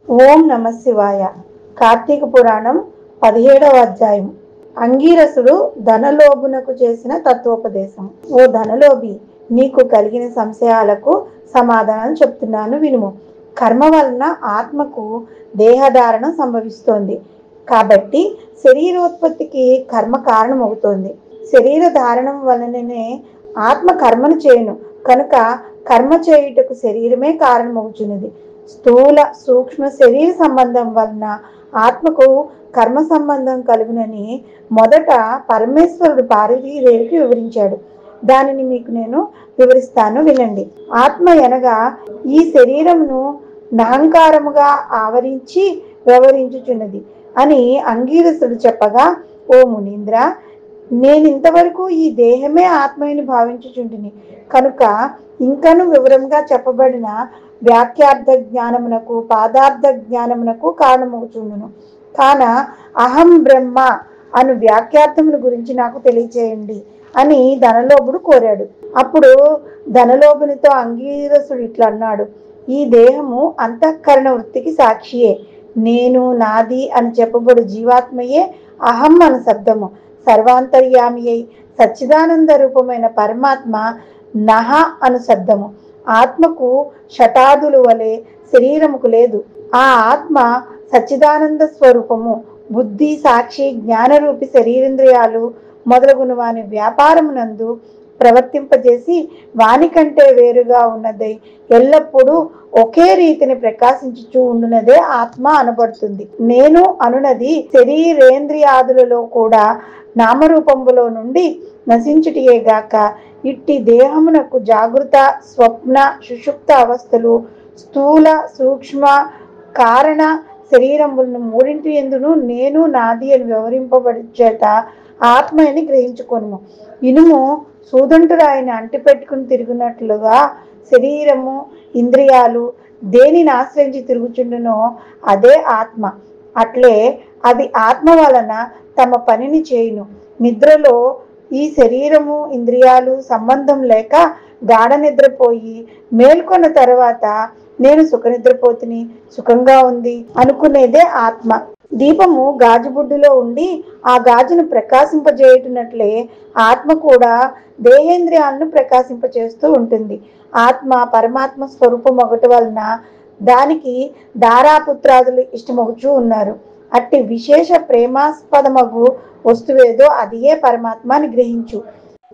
ఓం నమ శివాయ. కార్తీక పురాణం 17వ అధ్యాయం. అంగీరసుడు ధనలోభునకు చేసిన తత్వోపదేశం. ఓ ధనలోభి, నీకు కలిగిన సంశయాలకు సమాధానం చెప్తున్నాను వినుము. కర్మ వలన ఆత్మకు దేహధారణ సంభవిస్తోంది కాబట్టి శరీరోత్పత్తికి కర్మ కారణమవుతోంది. శరీర ధారణం వలననే ఆత్మ కర్మను చేయును కనుక కర్మ చేయుటకు శరీరమే కారణమవుతున్నది. స్థూల సూక్ష్మ శరీర సంబంధం వలన ఆత్మకు కర్మ సంబంధం కలుగునని మొదట పరమేశ్వరుడు పార్వతీదేవికి వివరించాడు. దానిని మీకు నేను వివరిస్తాను వినండి. ఆత్మ అనగా ఈ శరీరమును నహంకారముగా ఆవరించి వ్యవహరించుచున్నది అని అంగీరసుడు చెప్పగా, ఓ మునీంద్ర, నేనింతవరకు ఈ దేహమే ఆత్మని భావించుచుంటిని కనుక ఇంకను వివరంగా చెప్పబడిన వ్యాఖ్యార్థ జ్ఞానమునకు పాదార్థ జ్ఞానమునకు కారణమవుతుండును. కాన అహం బ్రహ్మ అను వ్యాఖ్యార్థముల గురించి నాకు తెలియచేయండి అని ధనలోభుడు కోరాడు. అప్పుడు ధనలోభునితో అంగీరసుడు ఇట్లా అన్నాడు. ఈ దేహము అంతఃకరణ వృత్తికి సాక్షియే. నేను నాది అని చెప్పబడు జీవాత్మయే అహం అను శబ్దము. సర్వాంతర్యామి అయి సచ్చిదానంద రూపమైన పరమాత్మ నహ అను శబ్దము. ఆత్మకు షటాదులు వలె శరీరముకు లేదు. ఆ ఆత్మ సచ్చిదానంద స్వరూపము. బుద్ధి, సాక్షి, జ్ఞానరూపి శరీరేంద్రియాలు మొదలగున వాని వ్యాపారమునందు ప్రవర్తింపజేసి వాని కంటే వేరుగా ఉన్నదై ఎల్లప్పుడూ ఒకే రీతిని ప్రకాశించుచూ ఉండునదే ఆత్మ అనబడుతుంది. నేను అనునది శరీరేంద్రియాదులలో కూడా నామరూపములో నుండి నశించుటియేగాక ఇట్టి దేహమునకు జాగృత, స్వప్న, సుషుప్త అవస్థలు, స్థూల సూక్ష్మ కారణ శరీరములను మూడింటి ఎందును నేను నాది అని వ్యవహరింపబడిచేత ఆత్మ అని గ్రహించుకొనుము. ఇనుము సూదంటురాయిని అంటిపెట్టుకుని తిరుగునట్లుగా శరీరము, ఇంద్రియాలు దేనిని ఆశ్రయించి తిరుగుచుండునో అదే ఆత్మ. అట్లే అవి ఆత్మ వలన తమ పనిని చేయును. నిద్రలో ఈ శరీరము, ఇంద్రియాలు సంబంధం లేక గాఢ నిద్రపోయి మేల్కొన్న తర్వాత నేను సుఖనిద్రపోతుని, సుఖంగా ఉంది అనుకునేదే ఆత్మ. దీపము గాజుబుడ్డులో ఉండి ఆ గాజును ప్రకాశింపజేయుటనట్లే ఆత్మ కూడా దేహేంద్రియాలను ప్రకాశింపచేస్తూ ఉంటుంది. ఆత్మ పరమాత్మ స్వరూపం ఒకటి వలన దానికి దారాపుత్రాదులు ఇష్టమగుచూ ఉన్నారు. అట్టి విశేష ప్రేమాస్పదమగు వస్తువేదో అదియే పరమాత్మ అని గ్రహించు.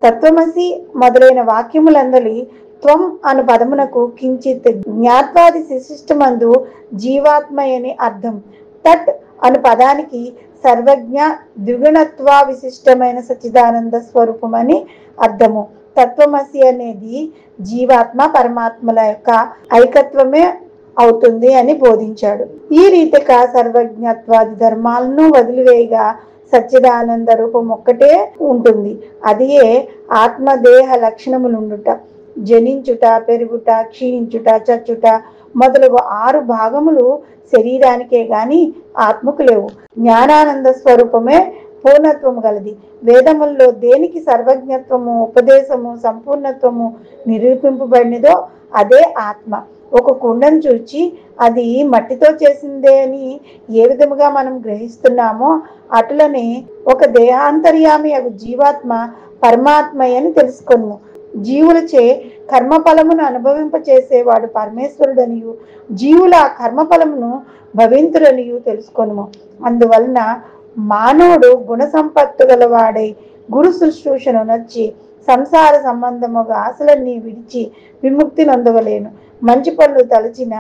తత్వమసి మొదలైన వాక్యములందలి త్వం అను పదమునకు కించిత్ జ్ఞాత్వాది శిశిష్టమందు జీవాత్మయని అర్థం. తట్ అను పదానికి సర్వజ్ఞ ద్విగుణత్వ విశిష్టమైన సచ్చిదానంద స్వరూపమని అర్థము. తత్వమసి అనేది జీవాత్మ పరమాత్మల యొక్క ఐకత్వమే అవుతుంది అని బోధించాడు. ఈ రీతిగా సర్వజ్ఞత్వాది ధర్మాలను వదిలివేయగా సచ్చిదానంద రూపం ఒక్కటే ఉంటుంది. అదియే ఆత్మదేహ లక్షణములుండుట, జనించుట, పెరుగుట, క్షీణించుట, చచ్చుట మొదలగు 6 భాగములు శరీరానికే గాని ఆత్మకు లేవు. జ్ఞానానంద స్వరూపమే పూర్ణత్వము గలది. వేదముల్లో దేనికి సర్వజ్ఞత్వము, ఉపదేశము, సంపూర్ణత్వము నిరూపింపబడినదో అదే ఆత్మ. ఒక కుండను చూచి అది మట్టితో చేసిందే అని ఏ విధముగా మనం గ్రహిస్తున్నామో అటులనే ఒక దేహాంతర్యామి అగు జీవాత్మ పరమాత్మయని తెలుసుకొను. జీవులచే కర్మఫలమును అనుభవింపచేసేవాడు పరమేశ్వరుడనియు జీవుల కర్మఫలమును భవింతురనియు తెలుసుకొను. అందువలన మానవుడు గుణ సంపత్తు గలవాడై గురు శుశ్రూషను నచ్చి సంసార సంబంధముగా ఆశలన్నీ విడిచి విముక్తి నొందవలేను. మంచి పనులు తలచిన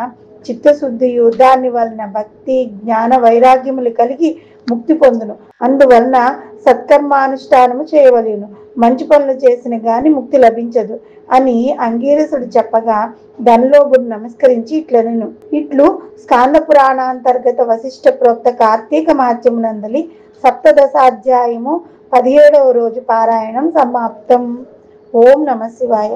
చిత్తశుద్ధియు దాని వలన భక్తి, జ్ఞాన, వైరాగ్యములు కలిగి ముక్తి పొందును. అందువలన సత్కర్మానుష్ఠానము చేయవలేను. మంచి పనులు చేసిన గాని ముక్తి లభించదు అని అంగీరసుడు చెప్పగా ధనలోభుడు నమస్కరించి ఇట్లనెను. ఇట్లు స్కాంద పురాణాంతర్గత వశిష్ఠ ప్రోక్త కార్తీక మహత్యమునందలి 17వ అధ్యాయము 17వ రోజు పారాయణం సమాప్తం. ఓం నమ శివాయ.